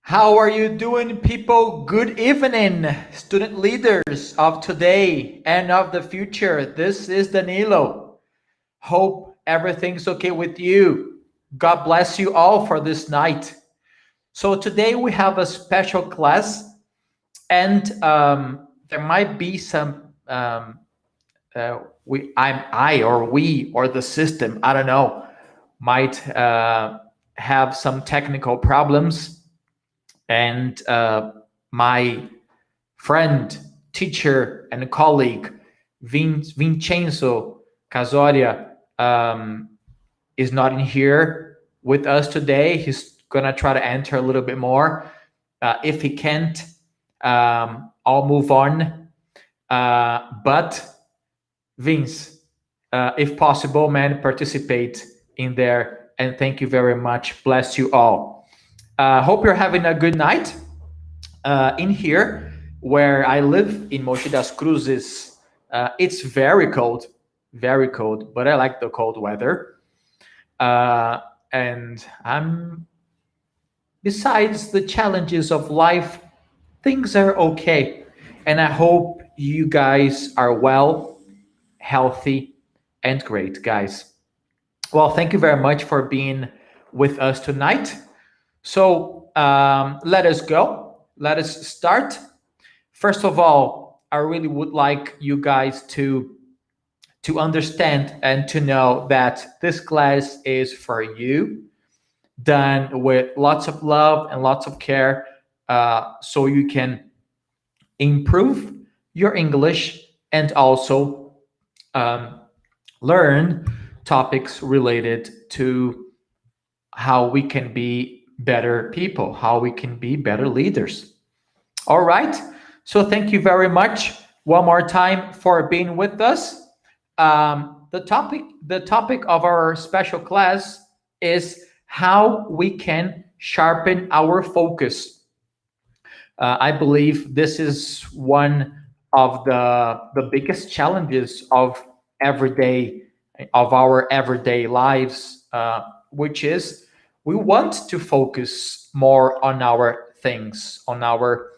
How are you doing, people? Good evening, student leaders of today and of the future. This is Danilo. Hope everything's okay with you. God bless you all for this night. So today we have a special class, and there might be some I or we or the system, I don't know, might have some technical problems, and my friend, teacher, and colleague Vincenzo Casoria is not in here with us today. He's gonna try to enter a little bit more. If he can't, I'll move on. But Vince, if possible, man, participate in there. And thank you very much. Bless you all. Hope you're having a good night in here where I live in Mogi das Cruzes. It's very cold, but I like the cold weather. And besides the challenges of life, things are okay. And I hope you guys are well, healthy, and great, guys. Well, thank you very much for being with us tonight. So let us go. Let us start. First of all, I really would like you guys to understand and to know that this class is for you, done with lots of love and lots of care, so you can improve your English and also learn topics related to how we can be better people, how we can be better leaders. All right. So thank you very much one more time for being with us. The topic of our special class is how we can sharpen our focus. I believe this is one of the biggest challenges of our everyday lives, which is we want to focus more on our things, on our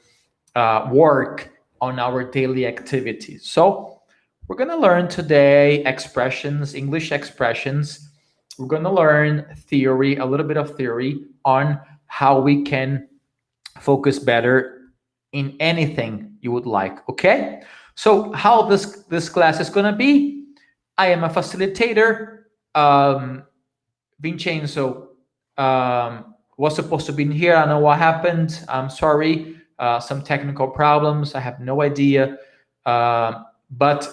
work, on our daily activities. So we're going to learn today expressions, English expressions. We're going to learn theory, a little bit of theory on how we can focus better in anything you would like. Okay? So how this class is going to be, I am a facilitator. Vincenzo was supposed to be in here. I don't know what happened. I'm sorry. Some technical problems. I have no idea. But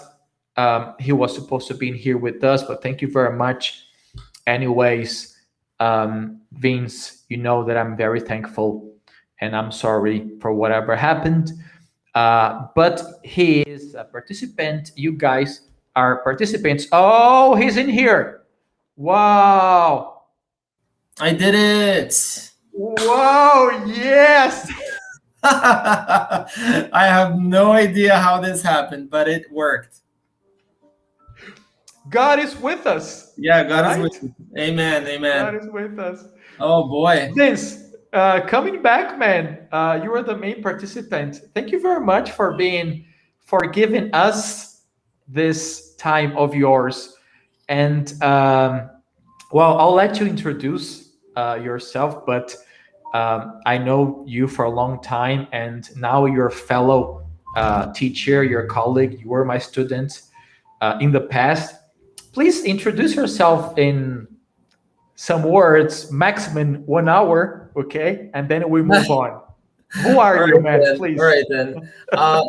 he was supposed to be in here with us. But thank you very much. Anyways, Vince, you know that I'm very thankful. And I'm sorry for whatever happened. But he is a participant. You guys are participants. Oh, he's in here. Wow. I did it. Wow, yes. I have no idea how this happened, but it worked. God is with us. Yeah, God is with us. Amen. God is with us. Oh, boy. Vince, coming back, man. You are the main participant. Thank you very much for giving us this time of yours. And well, I'll let you introduce yourself, but I know you for a long time, and now you're a fellow teacher, your colleague. You were my student in the past. Please introduce yourself in some words, maximum 1 hour, okay? And then we move on. Who are you, man? Then. Please. All right, then.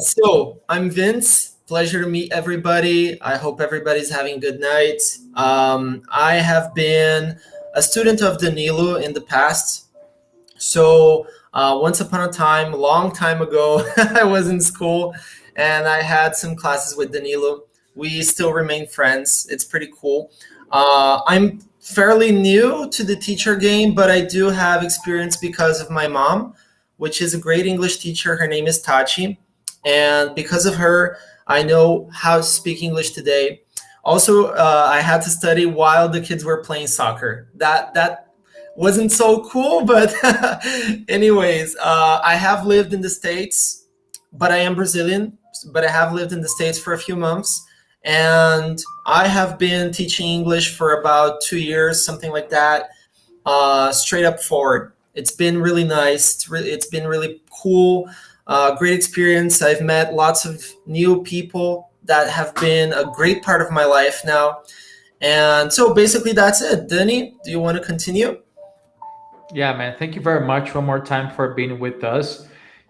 So I'm Vince. Pleasure to meet everybody. I hope everybody's having a good night. I have been a student of Danilo in the past. So once upon a time, a long time ago, I was in school and I had some classes with Danilo. We still remain friends. It's pretty cool. I'm fairly new to the teacher game, but I do have experience because of my mom, which is a great English teacher. Her name is Tachi. And because of her, I know how to speak English today. Also, I had to study while the kids were playing soccer. That wasn't so cool. But anyways, I have lived in the States, but I am Brazilian. But I have lived in the States for a few months, and I have been teaching English for about 2 years, something like that, straight up forward. It's been really nice. It's been really cool. Great experience. I've met lots of new people that have been a great part of my life now. And so basically, that's it. Danny, do you want to continue? Yeah, man. Thank you very much one more time for being with us.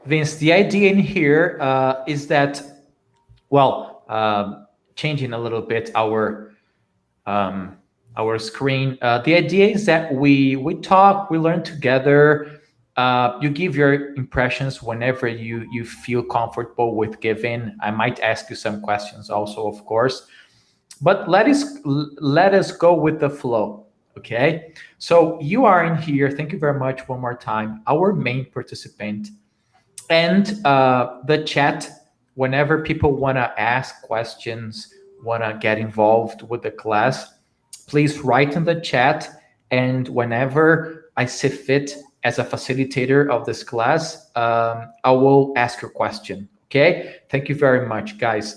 Vince, the idea in here is that, well, changing a little bit um, our screen. The idea is that we talk, we learn together. You give your impressions whenever you feel comfortable with giving. I might ask you some questions also, of course, but let us go with the flow. Okay, so you are in here. Thank you very much one more time. Our main participant, and the chat, whenever people want to ask questions, want to get involved with the class, please write in the chat. And whenever I see fit as a facilitator of this class, I will ask your question. Okay, thank you very much, guys.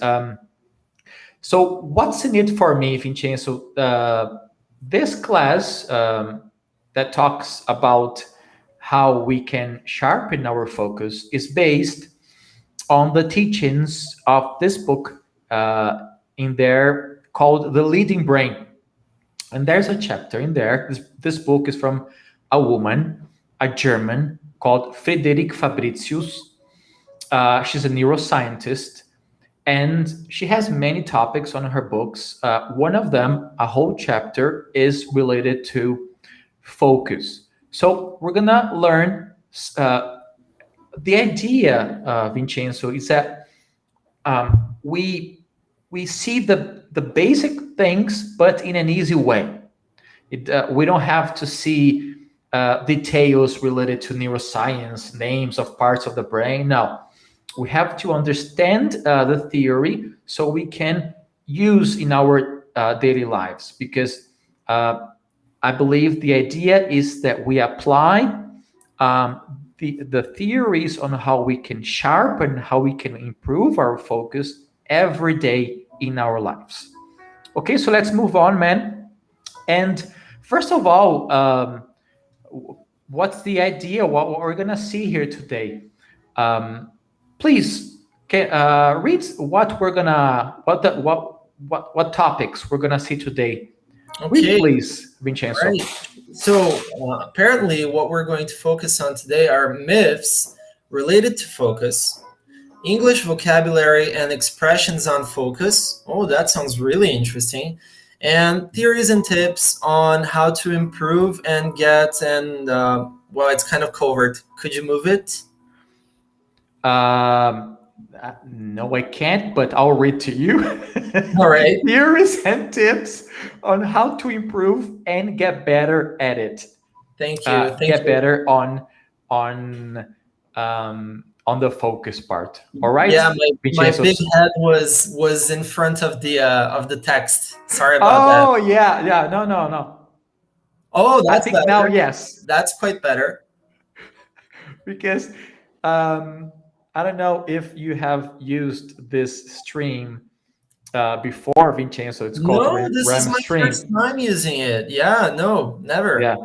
So what's in it for me, Vincenzo? This class that talks about how we can sharpen our focus is based on the teachings of this book in there called The Leading Brain. And there's a chapter in there. This book is from a woman, a German, called Friederike Fabricius. She's a neuroscientist, and she has many topics on her books. One of them, a whole chapter, is related to focus. So we're gonna learn the idea, Vincenzo, is that we see the basic things, but in an easy way. We don't have to see details related to neuroscience, names of parts of the brain. No, we have to understand the theory so we can use in our daily lives. Because I believe the idea is that we apply the theories on how we can sharpen, how we can improve our focus every day in our lives. Okay, so let's move on, man. And first of all, what's the idea? What we're gonna see here today? Please, read what we're gonna what topics we're gonna see today. Read, Okay, please, Vincenzo. right. So apparently, what we're going to focus on today are myths related to focus, English vocabulary and expressions on focus. Oh, that sounds really interesting. And theories and tips on how to improve and get, and well, it's kind of covered. Could you move it? No, I can't, but I'll read to you. All right. Theories and tips on how to improve and get better at it. Thank you. Thank Get you. better on on the focus part. All right, Yeah, my Vincenzo. big head was in front of the text. Sorry about that. Oh yeah, yeah. No, no, no. Oh, I that's think now better. yes, That's quite better. because um, I don't know if you have used this stream before, Vincenzo. It's called No, this is RAM my first Stream. time using it. Yeah, no, never. Yeah.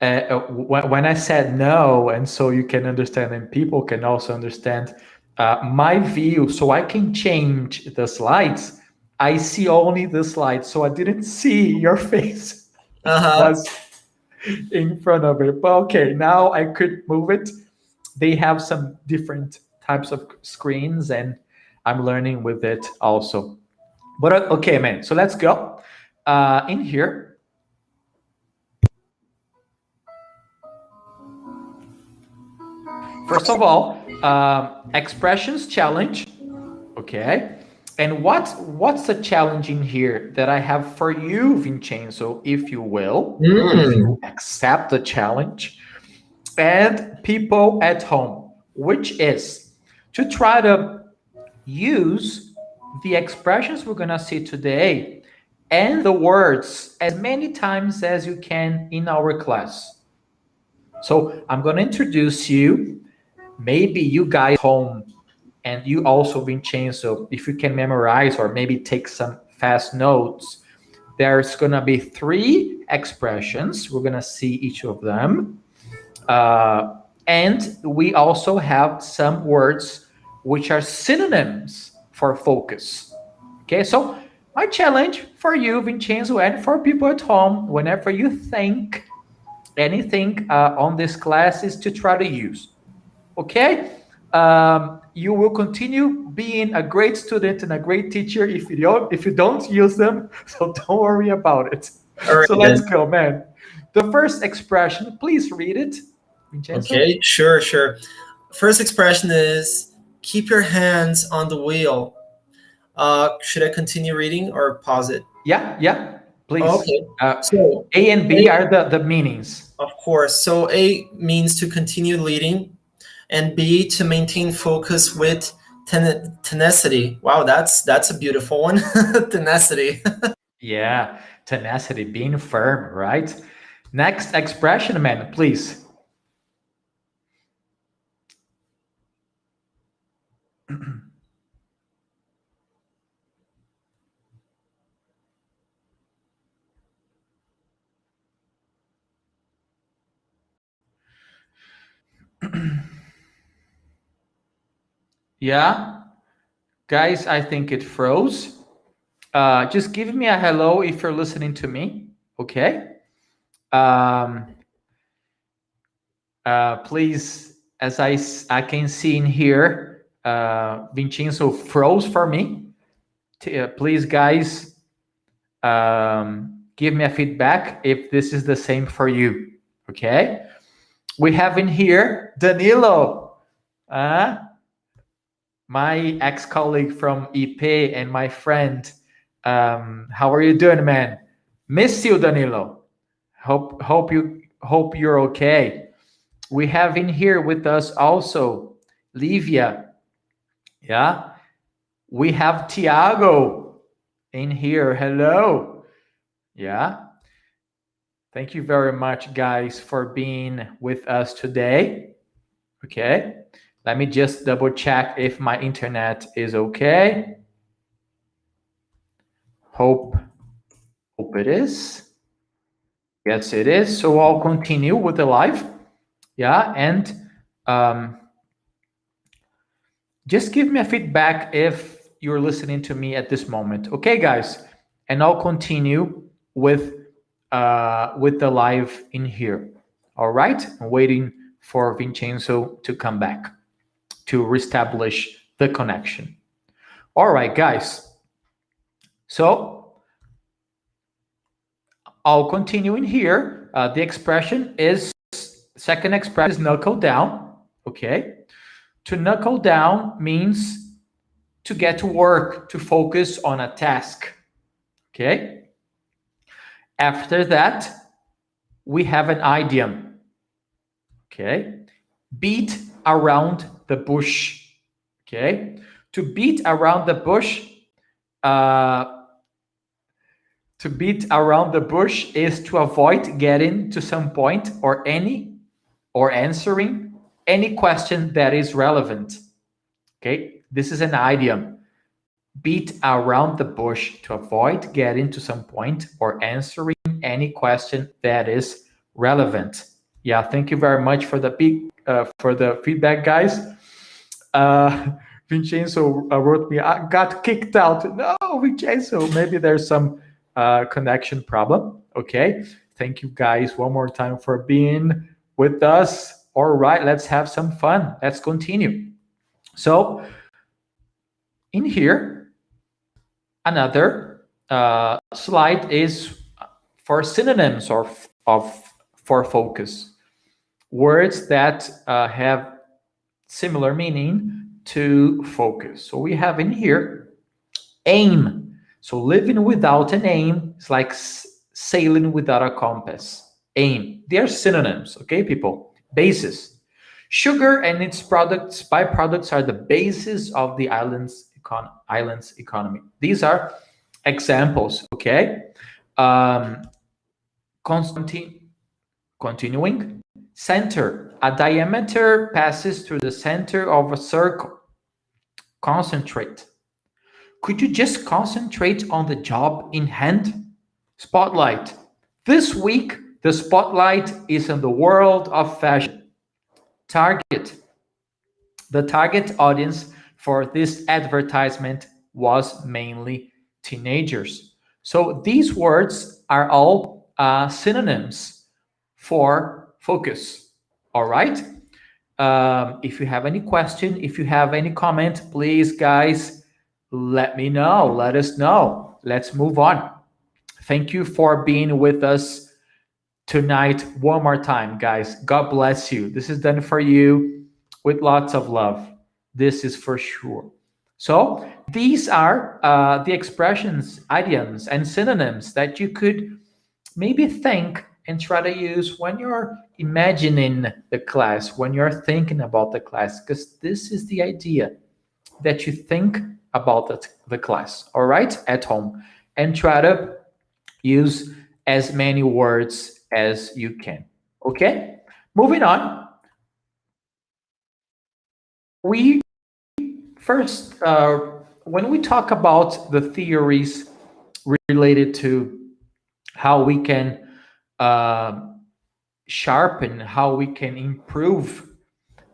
When I said no, and so you can understand, and people can also understand my view, so I can change the slides. I see only the slides, so I didn't see your face Uh-huh. was in front of it. But okay, now I could move it. They have some different types of screens, and I'm learning with it also. But okay, man. So let's go in here. First of all, expressions challenge. Okay. And what's the challenge in here that I have for you, Vincenzo, if you will, if Mm. you accept the challenge, and people at home, which is to try to use the expressions we're gonna see today and the words as many times as you can in our class. So I'm going to introduce you. Maybe you guys home and you also, Vincenzo, if you can memorize or maybe take some fast notes, there's going to be 3 expressions. We're going to see each of them. And we also have some words which are synonyms for focus. Okay, so my challenge for you, Vincenzo, and for people at home, whenever you think anything on this class, is to try to use. Okay, you will continue being a great student and a great teacher if you don't use them. So don't worry about it. All right So let's then. go, man. The first expression, please read it, Vincenzo. Okay, sure, sure. First expression is keep your hands on the wheel. Should I continue reading or pause it? Yeah, please. Okay. So A and B A, are the meanings. of course. So A means to continue leading, and B to maintain focus with tenacity. Wow, that's a beautiful one. Tenacity. Yeah, tenacity, being firm, right? Next expression, man, please. Yeah, guys, I think it froze. Just give me a hello if you're listening to me, okay? Um, please, as I can see in here, Vincenzo froze for me. Please, guys, give me a feedback if this is the same for you, okay? We have in here Danilo, my ex-colleague from EP and my friend. How are you doing, man? Miss you, Danilo. Hope you're okay. We have in here with us also Livia. Yeah. We have Tiago in here. Hello. Yeah. Thank you very much, guys, for being with us today. Okay. Let me just double check if my internet is okay. Hope it is. Yes, it is. So I'll continue with the live. Yeah, and just give me a feedback if you're listening to me at this moment. Okay, guys, and I'll continue with the live in here. All right, I'm waiting for Vincenzo to come back to reestablish the connection. All right, guys. So I'll continue in here. The expression is, second expression is knuckle down. Okay. To knuckle down means to get to work, to focus on a task. Okay. After that, we have an idiom. Okay. Beat around the bush. Okay. To beat around the bush, is to avoid getting to some point or answering any question that is relevant. Okay, this is an idiom. Beat around the bush to avoid getting to some point or answering any question that is relevant. Yeah, thank you very much for the feedback, guys. Vincenzo wrote me, I got kicked out. No, Vincenzo, maybe there's some connection problem. Okay, thank you guys one more time for being with us. All right, let's have some fun. Let's continue. So in here, another slide is for synonyms for focus. Words that have similar meaning to focus. So we have in here aim. So living without an aim is like sailing without a compass. Aim. They are synonyms, okay, people? Basis. Sugar and its byproducts are the basis of the island's economy. These are examples, okay? Continuing. Center. A diameter passes through the center of a circle. Concentrate. Could you just concentrate on the job in hand? Spotlight. This week, the spotlight is in the world of fashion. Target. The target audience for this advertisement was mainly teenagers. So these words are all synonyms for focus. All right. If you have any question, if you have any comment, please, guys, let me know. Let us know. Let's move on. Thank you for being with us tonight one more time, guys. God bless you. This is done for you with lots of love. This is for sure. So, these are the expressions, idioms, and synonyms that you could maybe think and try to use when you're imagining the class, when you're thinking about the class, because this is the idea that you think about the class, all right, at home, and try to use as many words as you can. Okay? Moving on, we first, when we talk about the theories related to how we can uh, sharpen, how we can improve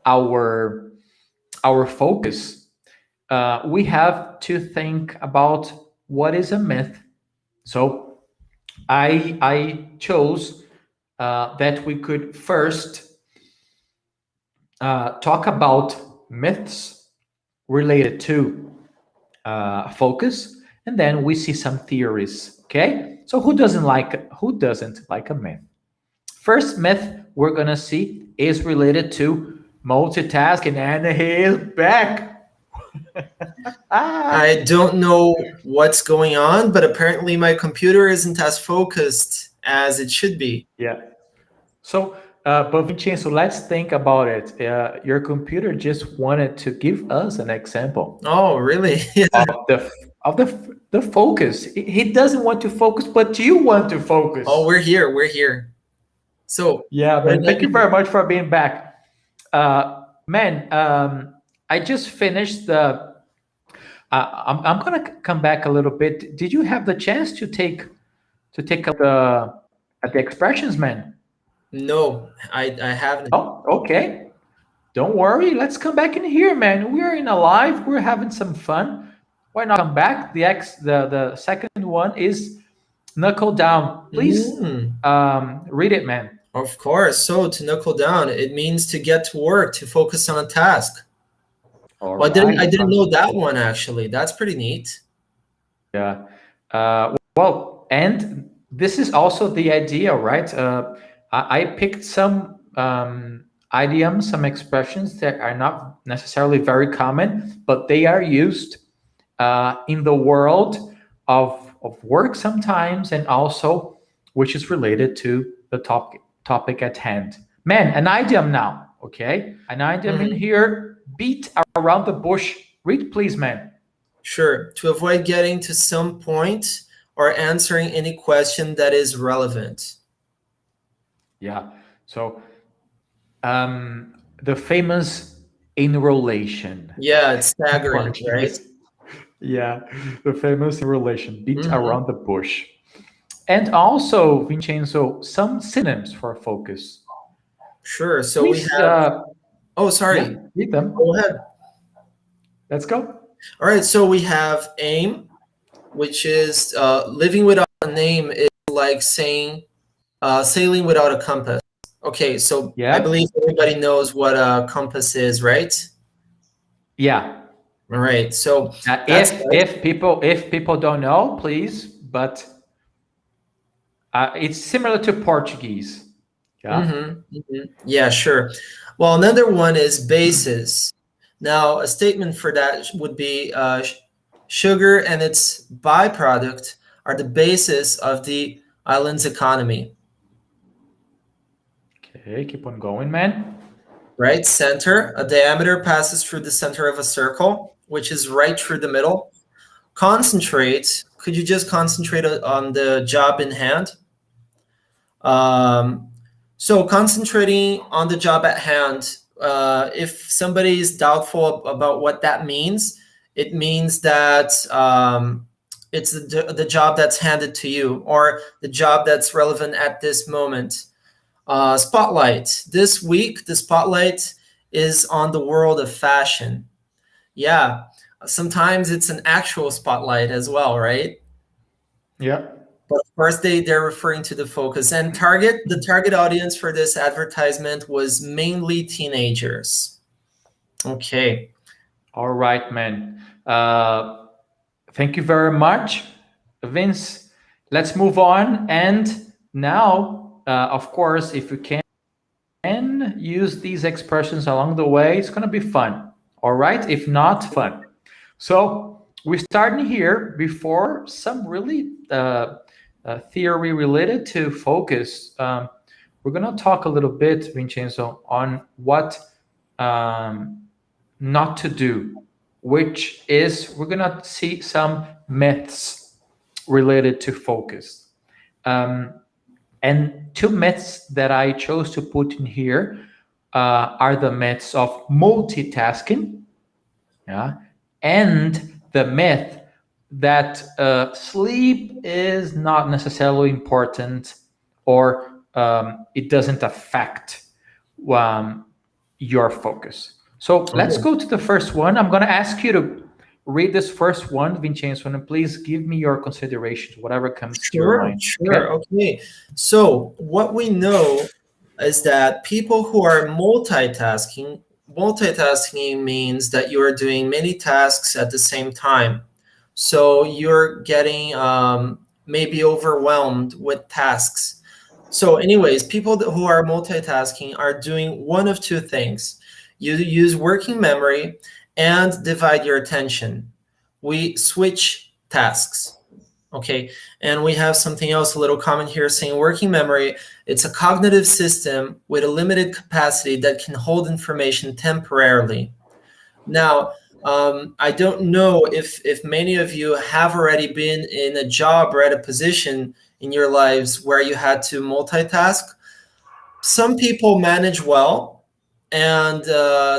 our focus, we have to think about what is a myth. So I chose that we could first talk about myths related to focus, and then we see some theories. Okay, so who doesn't like a myth? First myth we're gonna see is related to multitasking, and he's back. Ah, I don't know what's going on, but apparently my computer isn't as focused as it should be. yeah. So, but Vincenzo, let's think about it. Your computer just wanted to give us an example Oh, really? Yeah. of the focus. He doesn't want to focus, but you want to focus. Oh, we're here. We're here. So, Yeah, we're man. Thank you gonna- very much for being back. Man, I just finished the. I'm gonna come back a little bit. Did you have the chance to take up the expressions, man? no, I haven't. Oh, okay. Don't worry. Let's come back in here, man. We're in a live. We're having some fun. Why not come back? The second one is knuckle down. Please Mm, read it, man. of course. So, to knuckle down, it means to get to work, to focus on a task. All Well, I right. didn't know that one actually. That's pretty neat. Yeah. Well, and this is also the idea, right? I picked some idioms, some expressions that are not necessarily very common, but they are used in the world of work sometimes, and also which is related to the topic at hand. Man, an idiom now, okay? An idiom in Mhm. here, beat around the bush. Read, please, man. Sure. To avoid getting to some point or answering any question that is relevant. Yeah. So the famous enrolation Yeah, it's in staggering, right? Portuguese. Yeah, the famous enrolation, beat Hmm. around the bush. And also, Vincenzo, some synonyms for focus. Sure. So we Please, have, oh, yeah, sorry. read them. Go ahead. Let's go. All right. So we have aim, which is living without a name is like saying sailing without a compass. Okay. So I Yeah, believe everybody knows what a compass is, right? yeah. All right. So that's If people don't know, please, but it's similar to Portuguese. Yeah. Yeah, sure. Well, another one is basis. Now, a statement for that would be sugar and its byproduct are the basis of the island's economy, Okay, keep on going, man. right? Center, a diameter passes through the center of a circle, which is right through the middle. Concentrate, could you just concentrate on the job in hand? Um, So concentrating on the job at hand. If somebody is doubtful about what that means, it means that it's the job that's handed to you or the job that's relevant at this moment. Spotlight. This week, the spotlight is on the world of fashion. Yeah, sometimes it's an actual spotlight as well, right? Yeah. But first they're referring to the focus and the target audience for this advertisement was mainly teenagers. Okay. All right, man. Thank you very much, Vince. Let's move on. And now, of course, if you can use these expressions along the way, it's going to be fun. All right. If not, fun. So we're starting here before some really theory related to focus. We're going to talk a little bit, Vincenzo, on what not to do, which is we're going to see some myths related to focus. And two myths that I chose to put in here are the myths of multitasking, yeah, and the myth that sleep is not necessarily important or it doesn't affect your focus. So let's Oh, go to the first one. I'm going to ask you to read this first one, Vincenzo, and please give me your considerations, whatever comes to your sure, mind. sure. Okay? Okay. So what we know is that people who are multitasking means that you are doing many tasks at the same time. So you're getting maybe overwhelmed with tasks. So, anyways, people who are multitasking are doing one of two things. You use working memory and divide your attention. We switch tasks. Okay. And we have something else, a little comment here saying working memory, it's a cognitive system with a limited capacity that can hold information temporarily. Now, I don't know if many of you have already been in a job or at a position in your lives where you had to multitask. Some people manage well, and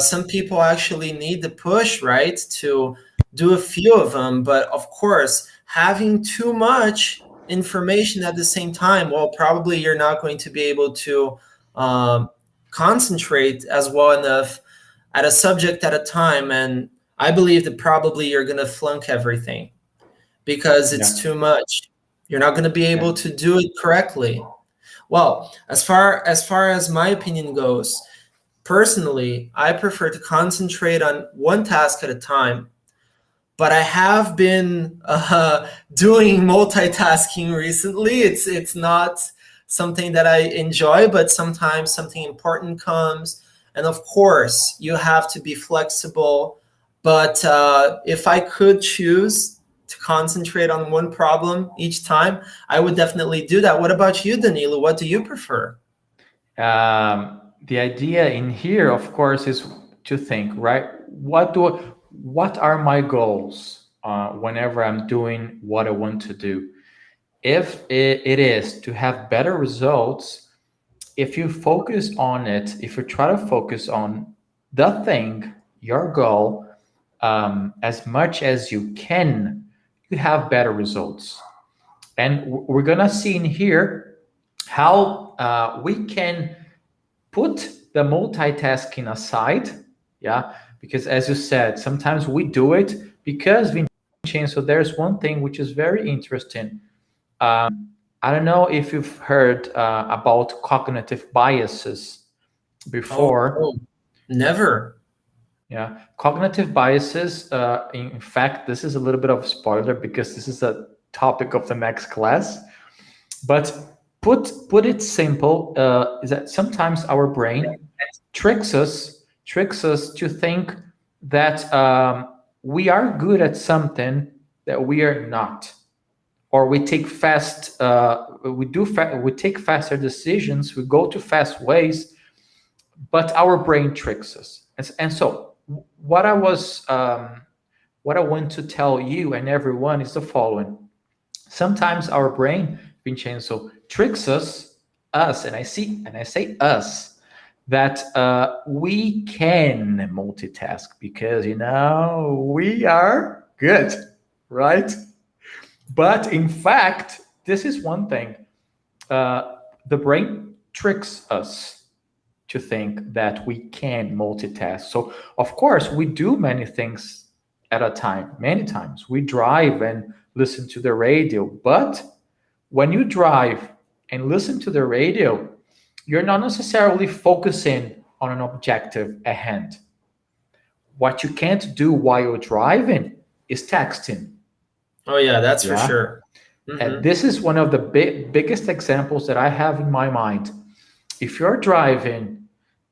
some people actually need the push, right, to do a few of them. But of course, having too much information at the same time, well, probably you're not going to be able to um, concentrate as well enough at a subject at a time. And I believe that probably you're going to flunk everything because it's Yeah. too much. You're not going to be Yeah. able to do it correctly. Well, as far as my opinion goes, personally, I prefer to concentrate on one task at a time. But I have been doing multitasking recently. It's not something that I enjoy, but sometimes something important comes, and of course, you have to be flexible. But if I could choose to concentrate on one problem each time, I would definitely do that. What about you, Danilo? What do you prefer? The idea in here, of course, is to think, right? What are my goals whenever I'm doing what I want to do? If it is to have better results, if you focus on it, if you try to focus on the thing, your goal, as much as you can, you have better results. And we're gonna see in here how we can put the multitasking aside, yeah, because as you said, sometimes we do it because Vincenzo, there's one thing which is very interesting. I don't know if you've heard about cognitive biases Oh, before. no, never. Yeah, cognitive biases. In fact, this is a little bit of a spoiler because this is a topic of the next class. But put it simple, is that sometimes our brain tricks us to think that we are good at something that we are not, or we take we take faster decisions, we go to fast ways, but our brain tricks us. And so what I was what I want to tell you and everyone is the following: sometimes our brain, Vincenzo, tricks us us, and I say us, that we can multitask because we are good, right? But in fact, this is one thing. The brain tricks us to think that we can multitask. So, of course, we do many things at a time. Many times we drive and listen to the radio. But when you drive and listen to the radio, you're not necessarily focusing on an objective at hand. What you can't do while you're driving is texting. Oh yeah, that's for Yeah. sure. And Hmm. this is one of the biggest examples that I have in my mind. If you're driving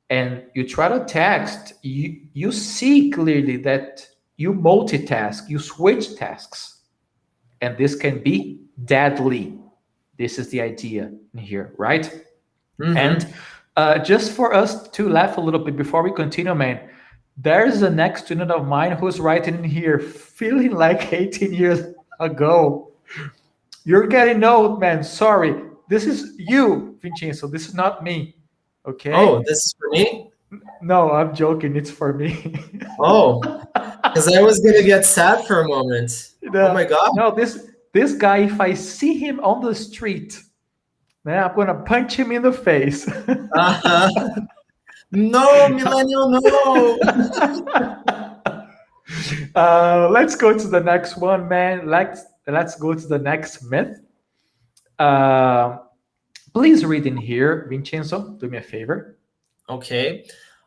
and you try to text, you see clearly that you multitask, you switch tasks, and this can be deadly. This is the idea in here, right? And Hmm. just for us to laugh a little bit before we continue, man, there's a next student of mine who's writing in here, feeling like 18 years ago. You're getting old, man. Sorry. This is you, Vincenzo. This is not me. Oh, Okay? this is for me. No, I'm joking. It's for me. Oh, because I was gonna get sad for a moment. Oh my no, God. no, this guy, if I see him on the street, man, I'm gonna punch him in the face. Uh-huh. No, millennial, no. Let's go to the next one, man. Let's go to the next myth. Uh, please read in here, Vincenzo. Do me a favor. Okay.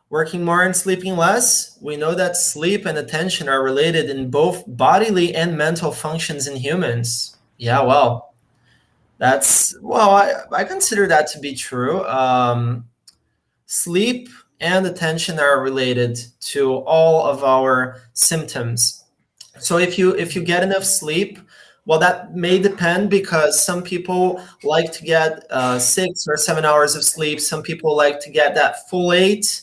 Working more and sleeping less. We know that sleep and attention are related in both bodily and mental functions in humans. Yeah, well, I consider that to be true. Sleep and attention are related to all of our symptoms. So if you get enough sleep, well, that may depend because some people like to get 6 or 7 hours of sleep. Some people like to get that full 8.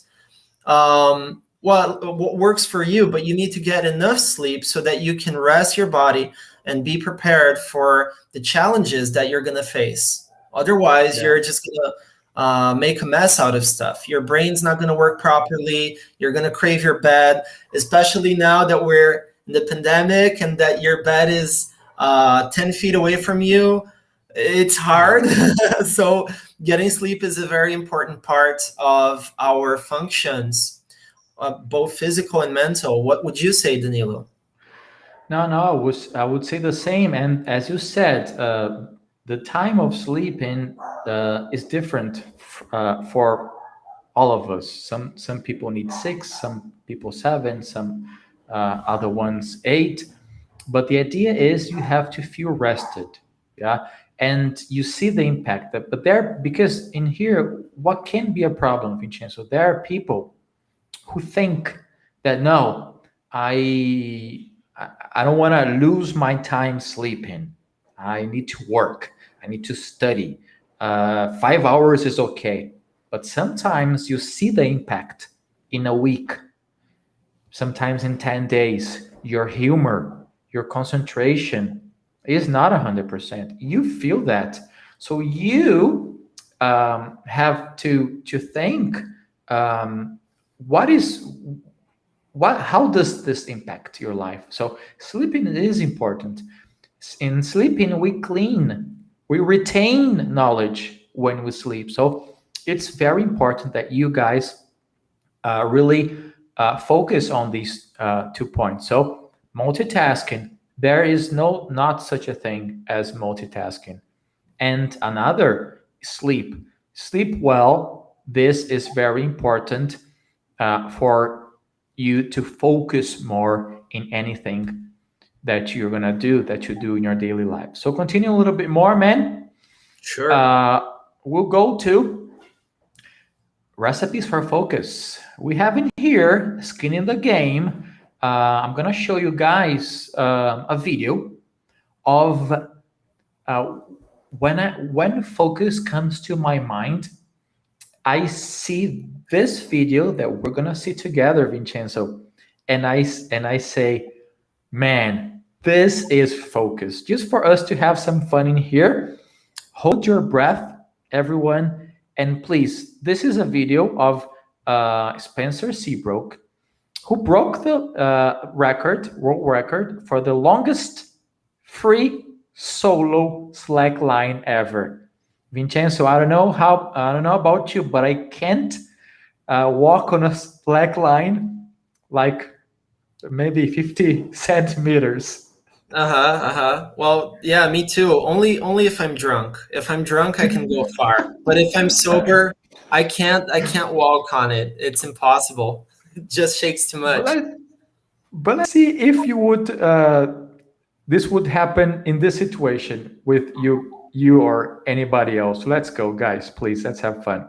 Well, what works for you, but you need to get enough sleep so that you can rest your body and be prepared for the challenges that you're going to face. Otherwise, Yeah. you're just going to make a mess out of stuff. Your brain's not going to work properly. You're going to crave your bed, especially now that we're in the pandemic and that your bed is 10 feet away from you. It's hard. Yeah. So getting sleep is a very important part of our functions, both physical and mental. What would you say, Danilo? No, no, I would say the same. And as you said, the time of sleeping is different for all of us. Some people need 6, some people 7, some other ones 8. But the idea is you have to feel rested, yeah, and you see the impact. But there, because in here, what can be a problem, Vincenzo? There are people who think that no, I don't want to lose my time sleeping. I need to work. I need to study. 5 hours is okay, but sometimes you see the impact in a week. Sometimes in 10 days, your humor, your concentration is not 100%. You feel that, so you have to think what is what how does this impact your life. So sleeping is important. In sleeping we clean, we retain knowledge when we sleep. So it's very important that you guys really focus on these 2 points. So multitasking, there is not such a thing as multitasking. And another, sleep well. This is very important for you to focus more in anything that you're gonna do, that you do in your daily life. So continue a little bit more, man. Sure. uh, we'll go to recipes for focus. We have in here skin in the game. I'm gonna show you guys a video of uh, when focus comes to my mind. I see this video that we're gonna see together, Vincenzo, and I say, man, this is focus. Just for us to have some fun in here. Hold your breath, everyone, And please, this is a video of Spencer Seabrook, who broke the world record for the longest free solo slack line ever. Vincenzo, I don't know about you, but I can't walk on a slack line like maybe 50 centimeters. Uh-huh, uh-huh. Well, yeah, me too. Only if I'm drunk. If I'm drunk, I can go far. But if I'm sober, I can't walk on it. It's impossible. It just shakes too But much. let but let's see if you would this would happen in this situation with you or anybody else. Let's go, guys. Please, let's have fun.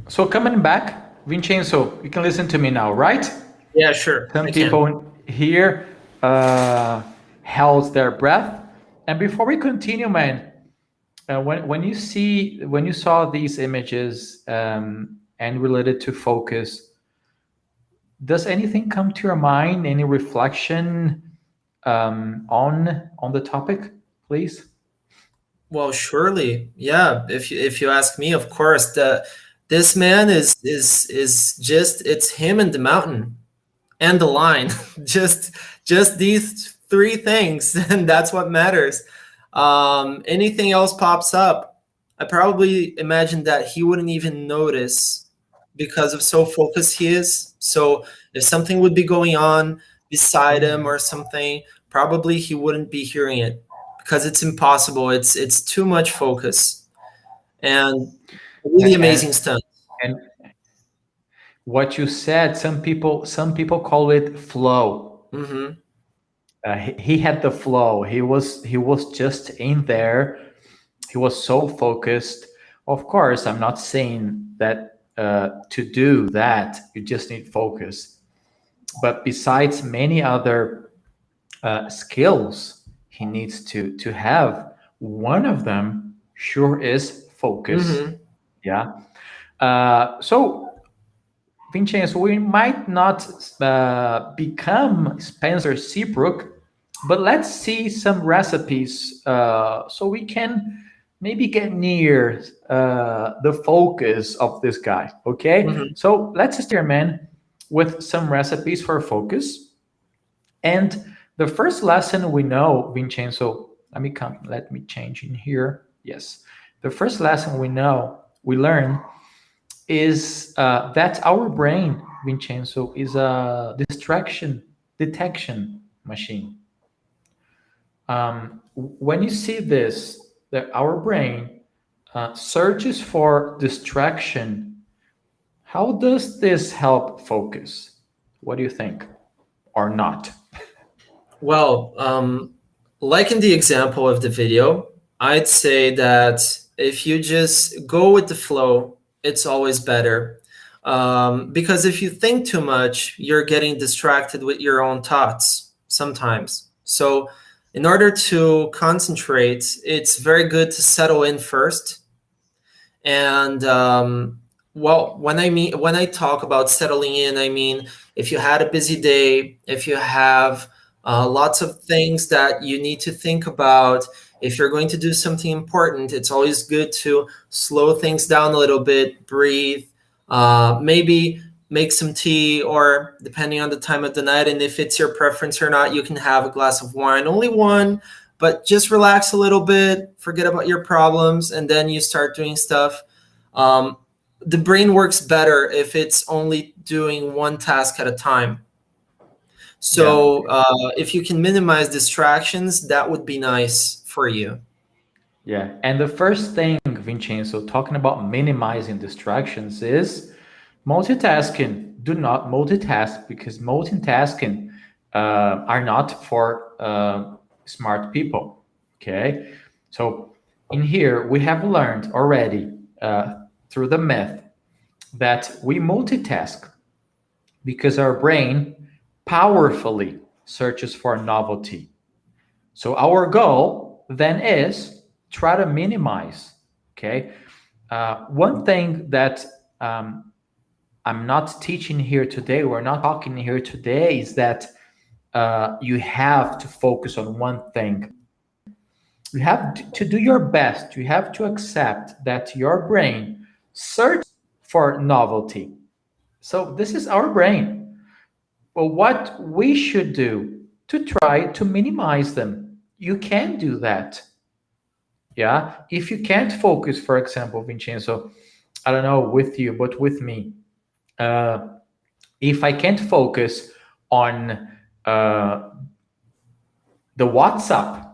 So coming back, Vincenzo, you can listen to me now, right? Yeah, sure. Some I can. people here held their breath. And before we continue, man, when you saw these images and related to focus, does anything come to your mind? Any reflection on the topic, please? Well, surely. Yeah, if you ask me, of course, this man is just it's him and the mountain and the line. Just these three things, and that's what matters. Anything else pops up, I probably imagine that he wouldn't even notice because of so focused he is. So if something would be going on beside him or something, probably he wouldn't be hearing it because it's impossible. It's too much focus and really amazing And stuff. and what you said, some people call it flow. Hmm. He had the flow. He was just in there. He was so focused. Of course, I'm not saying that to do that you just need focus. But besides many other skills he needs to have, one of them sure is focus. Hmm. Yeah. So Vincenzo, we might not become Spencer Seabrook, but let's see some recipes so we can maybe get near the focus of this guy. Okay, Hmm. so let's start, man, with some recipes for focus. And the first lesson we know, Vincenzo, let me change in here. Yes, the first lesson we learn is that our brain, Vincenzo, is a distraction detection machine. When you see this, that our brain searches for distraction, how does this help focus? What do you think? Or not? Well, like in the example of the video, I'd say that if you just go with the flow, it's always better. Because if you think too much, you're getting distracted with your own thoughts sometimes. So, in order to concentrate, it's very good to settle in first. And well, when I talk about settling in, I mean if you had a busy day, if you have lots of things that you need to think about, if you're going to do something important, it's always good to slow things down a little bit, breathe, maybe make some tea, or depending on the time of the night, and if it's your preference or not, you can have a glass of wine, only one, but just relax a little bit, forget about your problems, and then you start doing stuff. Um, the brain works better if it's only doing one task at a time. Yeah. So if you can minimize distractions, that would be nice for you. Yeah. And the first thing, Vincenzo, talking about minimizing distractions is multitasking. Do not multitask because multitasking are not for smart people. Okay. So in here, we have learned already through the myth that we multitask because our brain powerfully searches for novelty. So our goal then is try to minimize. Okay. One thing that I'm not teaching here today, we're not talking here today, is that you have to focus on one thing. You have to do your best. You have to accept that your brain searches for novelty. So this is our brain. But what we should do to try to minimize them, you can do that. Yeah. If you can't focus, for example, Vincenzo, I don't know with you, but with me, uh, if I can't focus on uh, the WhatsApp,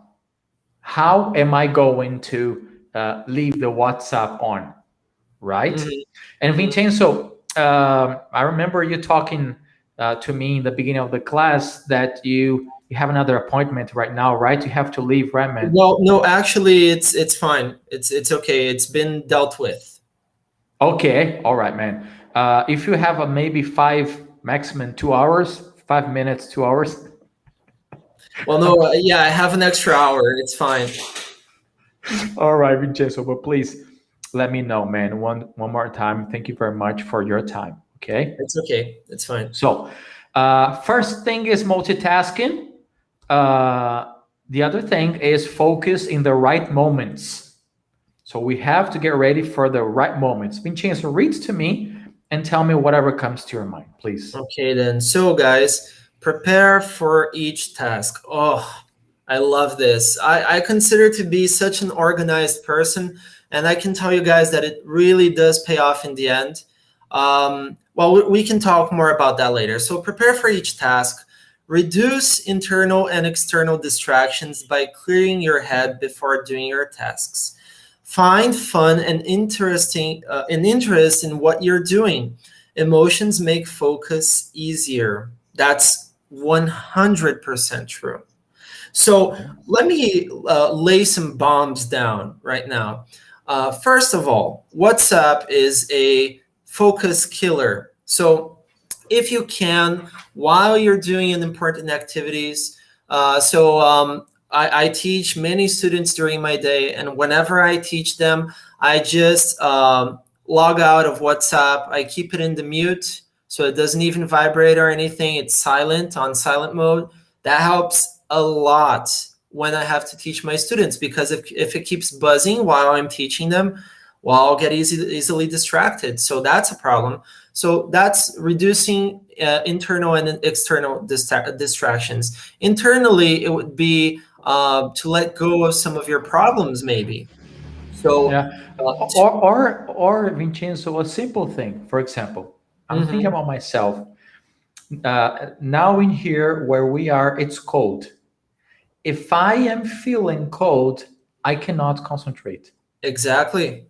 how am I going to leave the WhatsApp on? Right. Mhm, And mhm. Vincenzo, I remember you talking to me in the beginning of the class that you have another appointment right now, right? You have to leave, right, man? No, no, actually, it's fine. It's okay. It's been dealt with. Okay, all right, man. If you have a maybe five, maximum 2 hours, 5 minutes, 2 hours. Well, no, yeah, I have an extra hour. It's fine. All right, Vincenzo, but please let me know, man. One more time. Thank you very much for your time. Okay. It's okay. It's fine. So, first thing is multitasking. Uh, the other thing is focus in the right moments. So we have to get ready for the right moments. Vincenzo, read to me and tell me whatever comes to your mind, please. Okay, then. So, guys, prepare for each task. Oh, I love this. I consider to be such an organized person, and I can tell you guys that it really does pay off in the end. Well, we can talk more about that later. So, prepare for each task. Reduce internal and external distractions by clearing your head before doing your tasks. Find fun and interesting an interest in what you're doing. Emotions make focus easier. That's 100% true. So let me lay some bombs down right now. First of all, WhatsApp is a focus killer. So if you can, while you're doing an important activities, I teach many students during my day, and whenever I teach them, I just log out of WhatsApp. I keep it in the mute so it doesn't even vibrate or anything. It's silent on silent mode. That helps a lot when I have to teach my students, because if it keeps buzzing while I'm teaching them, well, I'll get easily distracted. So that's a problem. So that's reducing internal and external distractions. Internally, it would be to let go of some of your problems, maybe. So, Yeah. Or Vincenzo, a simple thing. For example, I'm thinking mhm. about myself. Now in here where we are, it's cold. If I am feeling cold, I cannot concentrate. Exactly.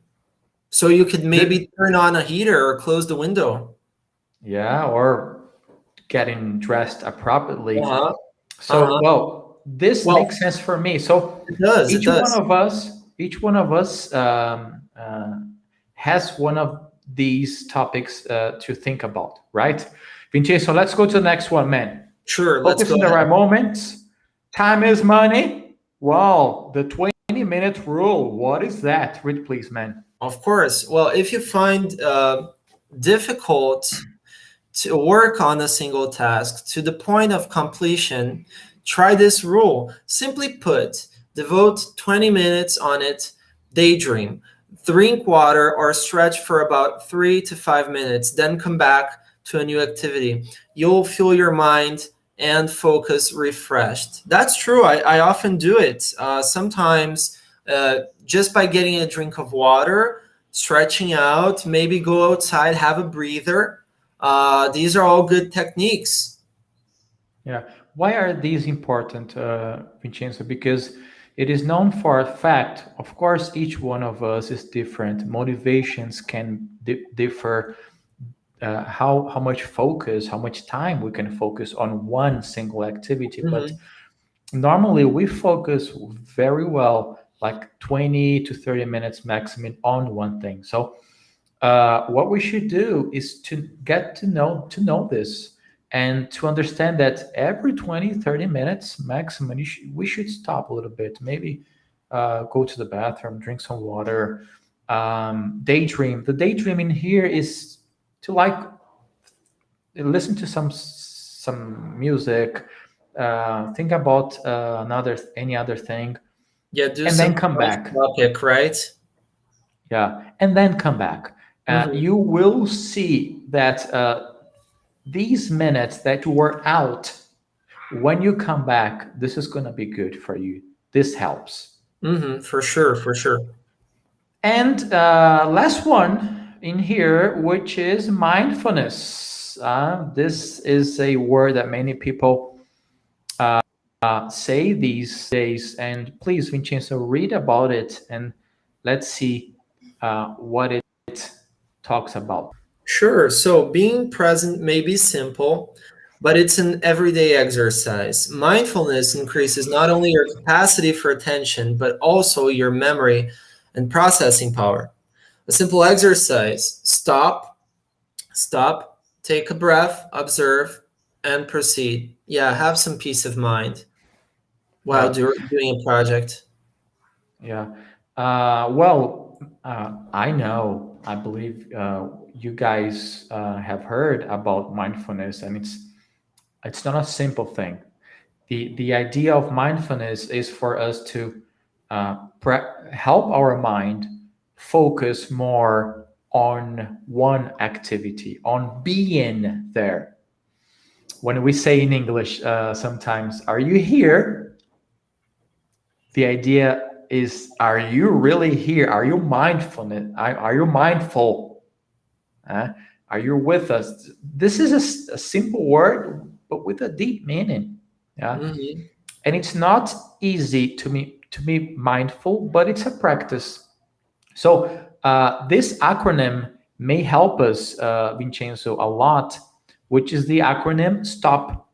So you could The, maybe turn on a heater or close the window. yeah, or getting dressed appropriately. Uh-huh. So, Uh-huh. well, this Well, makes sense for me. So it does. It each one does. of us, has one of these topics to think about, right? Vincenzo, let's go to the next one, man. Sure. Let's Focus go in the right ahead. moments. Time is money. Wow, the 20-minute rule. What is that? Read, please, man. Of course. Well, if you find difficult to work on a single task to the point of completion, try this rule. Simply put, devote 20 minutes on it, daydream, drink water, or stretch for about 3 to 5 minutes, then come back to a new activity. You'll feel your mind and focus refreshed. That's true. I often do it. Sometimes just by getting a drink of water, stretching out, maybe go outside, have a breather. These are all good techniques. Yeah. Why are these important, Vincenzo? Because it is known for a fact, of course, each one of us is different. Motivations can differ. How much focus, how much time we can focus on one single activity. But Mhm. normally we focus very well, like 20 to 30 minutes maximum on one thing. So what we should do is to get to know this and to understand that every 20 30 minutes maximum we should stop a little bit, maybe go to the bathroom, drink some water, daydream. The daydreaming here is to like listen to some music, think about another any other thing, Yeah, do and some then come off back. topic, right? Yeah, and then come back. Hmm. You will see that these minutes that you were out, when you come back, this is going to be good for you. This helps. For sure, for sure. And last one in here, which is mindfulness. This is a word that many people say these days. And please, Vincenzo, read about it and let's see what it talks about. Sure. So being present may be simple, but it's an everyday exercise. Mindfulness increases not only your capacity for attention, but also your memory and processing power. A simple exercise: stop, take a breath, observe, and proceed. Yeah, have some peace of mind while Yeah. doing a project. Yeah. I know, I believe you guys have heard about mindfulness, and it's not a simple thing. The idea of mindfulness is for us to help our mind focus more on one activity, on being there. When we say in English, sometimes, "Are you here?" The idea is, are you really here? Are you mindfulness? Are you mindful? Uh, are you with us? This is a simple word, but with a deep meaning. Yeah, Hmm. and it's not easy to be mindful, but it's a practice. So this acronym may help us, Vincenzo, a lot, which is the acronym STOP.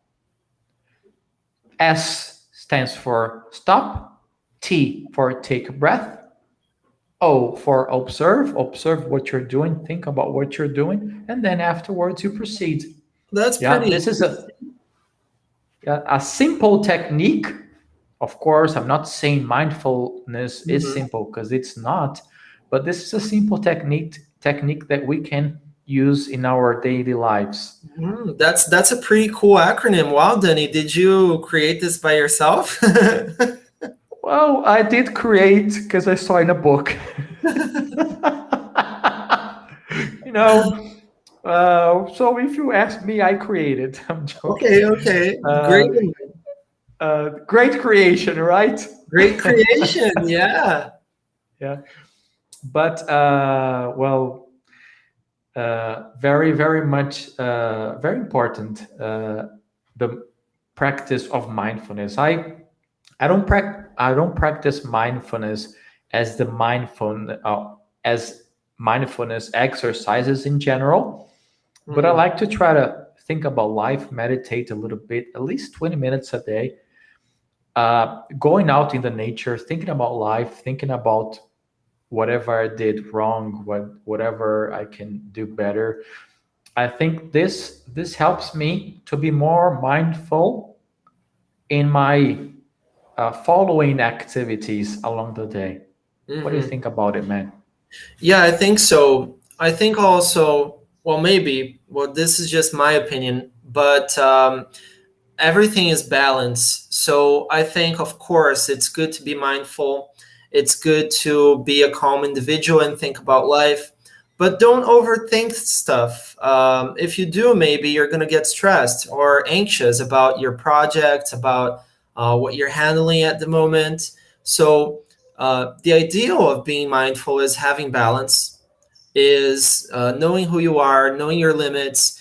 S stands for stop, T for take a breath, O for observe, observe what you're doing, think about what you're doing, and then afterwards you proceed. That's Yeah, pretty this is a simple technique. Of course, I'm not saying mindfulness is interesting. simple because it's not, but this is a simple technique that we can use in our daily lives. That's a pretty cool acronym. Wow, Danny, did you create this by yourself? Well, I did create because I saw in a book. you know, so if you ask me, I created. I'm Okay, joking. okay. Uh, Great, great creation, right? great creation. Yeah. Yeah, but very, very much, very important. The practice of mindfulness. I don't practice mindfulness as the as mindfulness exercises in general, but I Hmm. like to try to think about life, meditate a little bit, at least 20 minutes a day, going out in the nature, thinking about life, thinking about whatever I did wrong, whatever I can do better. I think this helps me to be more mindful in my following activities along the day. What do you Hmm. think about it, man? Yeah, I think so. I think also, well, maybe, well, this is just my opinion, but everything is balance. So I think, of course, it's good to be mindful. It's good to be a calm individual and think about life, but don't overthink stuff. If you do, maybe you're going to get stressed or anxious about your project, about what you're handling at the moment. So the ideal of being mindful is having balance, is knowing who you are, knowing your limits.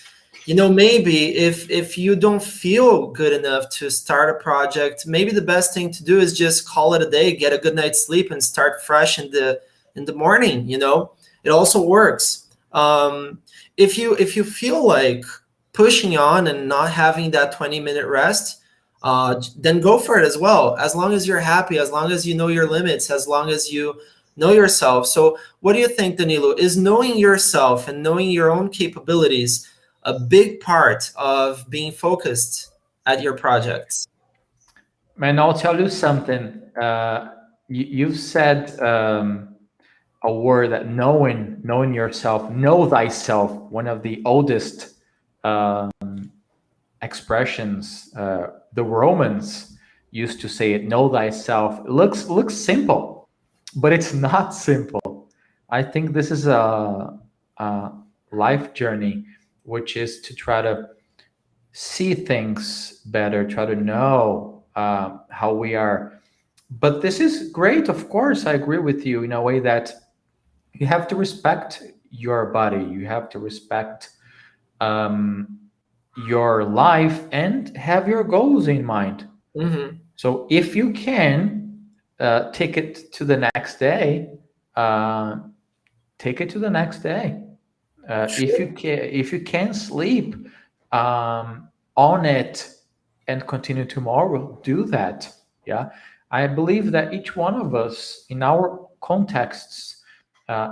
Maybe if you don't feel good enough to start a project, maybe the best thing to do is just call it a day, get a good night's sleep, and start fresh in the morning. It also works. If you feel like pushing on and not having that 20-minute rest, then go for it as well. As long as you're happy, as long as you know your limits, as long as you know yourself. So what do you think, Danilo? Is knowing yourself and knowing your own capabilities a big part of being focused at your projects? Man, I'll tell you something. You've said a word that knowing yourself, know thyself, one of the oldest expressions. The Romans used to say it, know thyself. It looks simple, but it's not simple. I think this is a life journey, which is to try to see things better, try to know how we are. But this is great, of course. I agree with you in a way that you have to respect your body, you have to respect um, your life and have your goals in mind. Hmm. So if you can take it to the next day, uh, take it to the next day. Sure. If you can sleep on it and continue tomorrow, do that. Yeah, I believe that each one of us in our contexts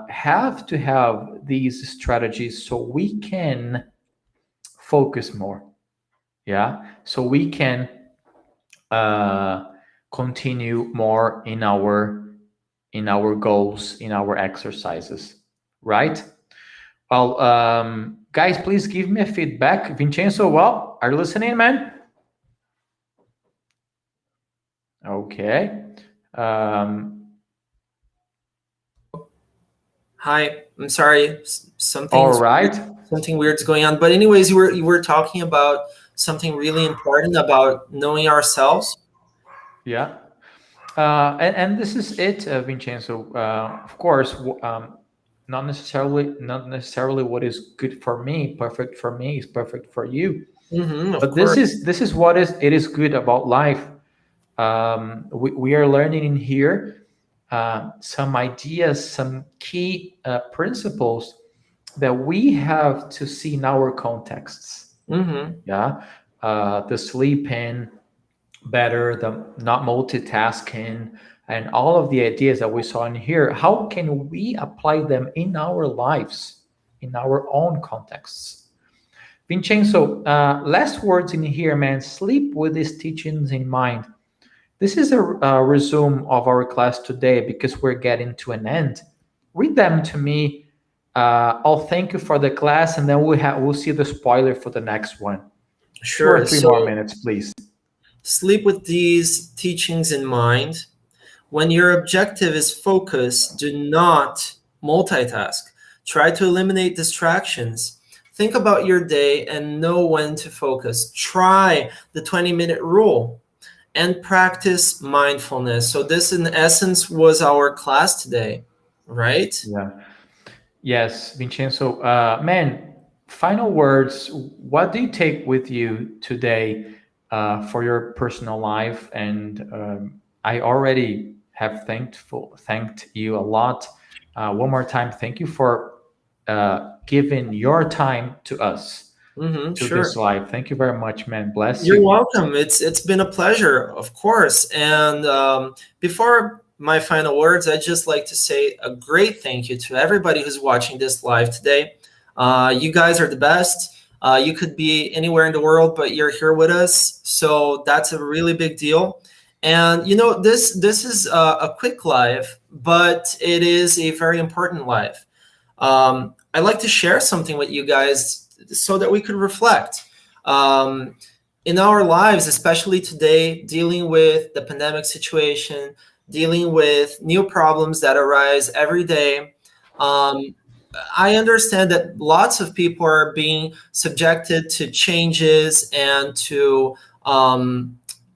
have to have these strategies so we can focus more. Yeah, so we can uh, continue more in our goals, in our exercises, right? Well, guys, please give me a feedback. Vincenzo, well, are you listening, man? Okay. Um, Hi, I'm sorry. all Something's weird, right. something weird's going on. But anyways, you were talking about something really important about knowing ourselves. Yeah. And this is it, Vincenzo. Of course, not necessarily what is good for me, perfect for me is perfect for you. Of But course. this is what is it is good about life. We are learning in here some ideas, some key principles that we have to see in our contexts. Hmm. Yeah, the sleeping better, the not multitasking, and all of the ideas that we saw in here. How can we apply them in our lives, in our own contexts? Vincenzo, last words in here, man. Sleep with these teachings in mind. This is a resume of our class today because we're getting to an end. Read them to me. I'll thank you for the class, and then we'll see the spoiler for the next one. Two or Sure. three more So minutes, please. sleep with these teachings in mind. When your objective is focus, do not multitask. Try to eliminate distractions. Think about your day and know when to focus. Try the 20-minute rule and practice mindfulness. So, this in essence was our class today, right? Yeah. Yes, Vincenzo. Man, final words. What do you take with you today? for your personal life, and I already have thanked you a lot. One more time, thank you for giving your time to us, to this Sure. life. Thank you very much, man. Bless You're you. welcome. It's been a pleasure, of course. And before my final words, I'd just like to say a great thank you to everybody who's watching this live today. You guys are the best. You could be anywhere in the world, but you're here with us, so that's a really big deal. And this is a quick live, but it is a very important live. I'd like to share something with you guys so that we could reflect. Um, in our lives, especially today, dealing with the pandemic situation, dealing with new problems that arise every day, um, I understand that lots of people are being subjected to changes and to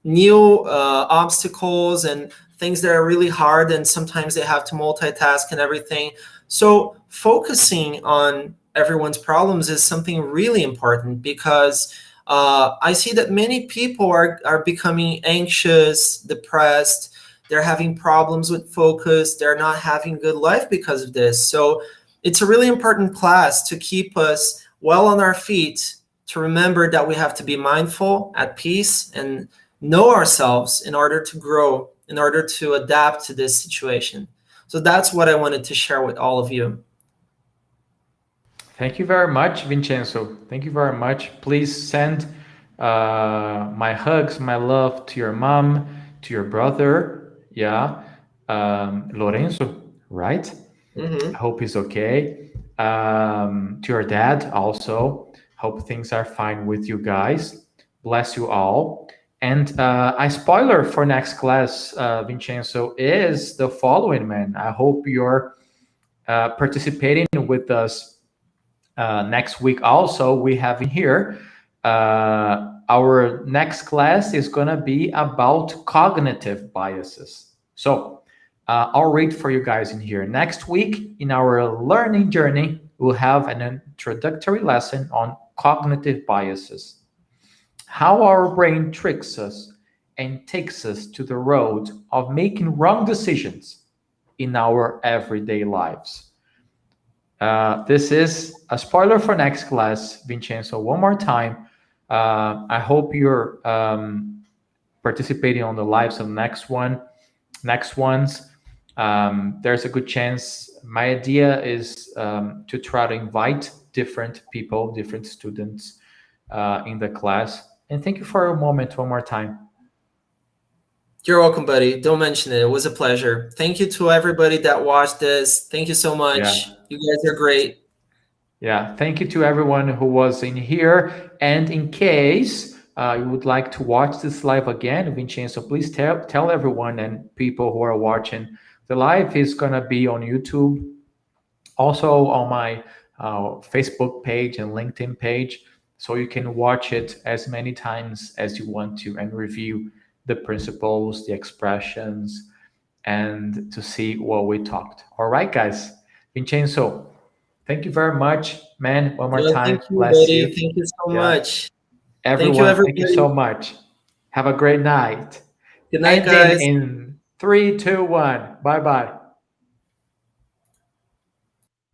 new obstacles and things that are really hard, and sometimes they have to multitask and everything. So, focusing on everyone's problems is something really important because I see that many people are becoming anxious, depressed. They're having problems with focus. They're not having good life because of this. So it's a really important class to keep us well on our feet, to remember that we have to be mindful, at peace, and know ourselves in order to grow, in order to adapt to this situation. So that's what I wanted to share with all of you. Thank you very much, Vincenzo. Thank you very much. Please send my hugs, my love to your mom, to your brother. Yeah, Lorenzo, right? I Hmm. hope he's okay. To your dad also. Hope things are fine with you guys. Bless you all. And a spoiler for next class, Vincenzo, is the following, man. I hope you're participating with us next week. Also, we have in here our next class is going to be about cognitive biases. So I'll read for you guys in here. Next week, in our learning journey, we'll have an introductory lesson on cognitive biases, how our brain tricks us and takes us to the road of making wrong decisions in our everyday lives. This is a spoiler for next class, Vincenzo. One more time. I hope you're participating on the lives of next ones. There's a good chance. My idea is to try to invite different people, different students in the class. And thank you for a moment one more time. You're welcome, buddy. Don't mention it. It was a pleasure. Thank you to everybody that watched this. Thank you so Yeah. much. You guys are great. Yeah, thank you to everyone who was in here. And in case you would like to watch this live again, Vincenzo, please tell everyone and people who are watching. The live is going to be on YouTube, also on my Facebook page and LinkedIn page. So you can watch it as many times as you want to and review the principles, the expressions, and to see what we talked. All right, guys. Vincenzo, thank you very much, man. One more Yeah, time. thank you, Bless buddy. you. Thank you so Yeah. much. Thank you, Everyone, thank you everybody. so much. Have a great night. Good night, Ending guys. in 3, 2, 1. Bye bye.